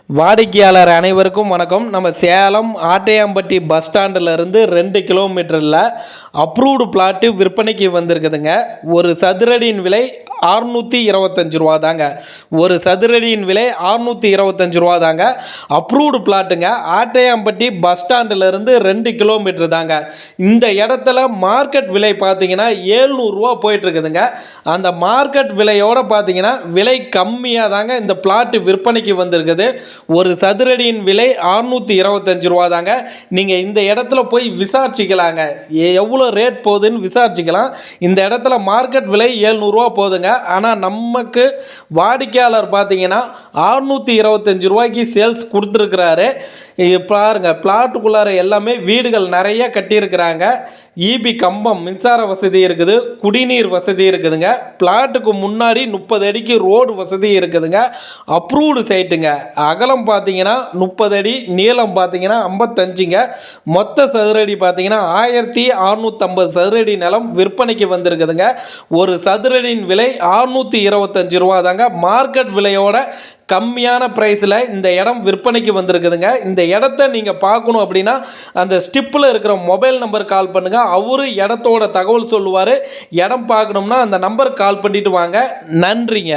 வாடிக்கையாளர் அனைவருக்கும் வணக்கம். நம்ம சேலம் ஆட்டையாம்பட்டி பஸ் ஸ்டாண்டில் இருந்து 2 கிலோமீட்டரில் அப்ரூவ்டு பிளாட்டு விற்பனைக்கு வந்திருக்குதுங்க. ஒரு சதுரடியின் விலை 625 ரூபா தாங்க. ஒரு சதுரடியின் விலை 625 ரூபா தாங்க. அப்ரூவ்டு பிளாட்டுங்க. ஆட்டையாம்பட்டி பஸ் ஸ்டாண்டில் இருந்து 2 கிலோமீட்டர் தாங்க. இந்த இடத்துல மார்க்கெட் விலை பார்த்தீங்கன்னா 700 ரூபா போயிட்டு இருக்குதுங்க. அந்த மார்க்கெட் விலையோட பார்த்தீங்கன்னா விலை கம்மியாக தாங்க இந்த பிளாட்டு விற்பனைக்கு வந்திருக்குது. ஒரு சதுரடியின் விலை 625 ரூபா தாங்க. நீங்கள் இந்த இடத்துல போய் விசாரிச்சிக்கலாங்க. எவ்வளோ ரேட் போகுதுன்னு விசாரிச்சிக்கலாம். இந்த இடத்துல மார்க்கெட் விலை 700 ரூபா போகுதுங்க. ஆனால் நமக்கு வாடிக்கையாளர் பார்த்தீங்கன்னா 625 ரூபாய்க்கு சேல்ஸ் கொடுத்துருக்கிறாரு. பாருங்க, பிளாட்டுக்குள்ளார எல்லாமே வீடுகள் நிறைய கட்டியிருக்கிறாங்க. இபி கம்பம், மின்சார வசதி இருக்குது, குடிநீர் வசதி இருக்குதுங்க. பிளாட்டுக்கு முன்னாடி 30 அடிக்கு ரோடு வசதி இருக்குதுங்க. அப்ரூவ்டு சைட்டுங்க. அகலம் பார்த்தீங்கன்னா 30 அடி, நீளம் பார்த்தீங்கன்னா 55ங்க. மொத்த சதுரடி பார்த்தீங்கன்னா 1650 சதுரடி நிலம் விற்பனைக்கு வந்திருக்குதுங்க. ஒரு சதுரடியின் விலை 625 ரூபா தாங்க. மார்க்கெட் விலையோட கம்மியான ப்ரைஸில் இந்த இடம் விற்பனைக்கு வந்திருக்குதுங்க. இந்த இடத்த நீங்கள் பார்க்கணும் அப்படின்னா அந்த ஸ்டிப்பில் இருக்கிற மொபைல் நம்பர் கால் பண்ணுங்கள். அவரு இடத்தோட தகவல் சொல்லுவார். இடம் பார்க்கணும்னா அந்த நம்பருக்கு கால் பண்ணிட்டு வாங்க. நன்றிங்க.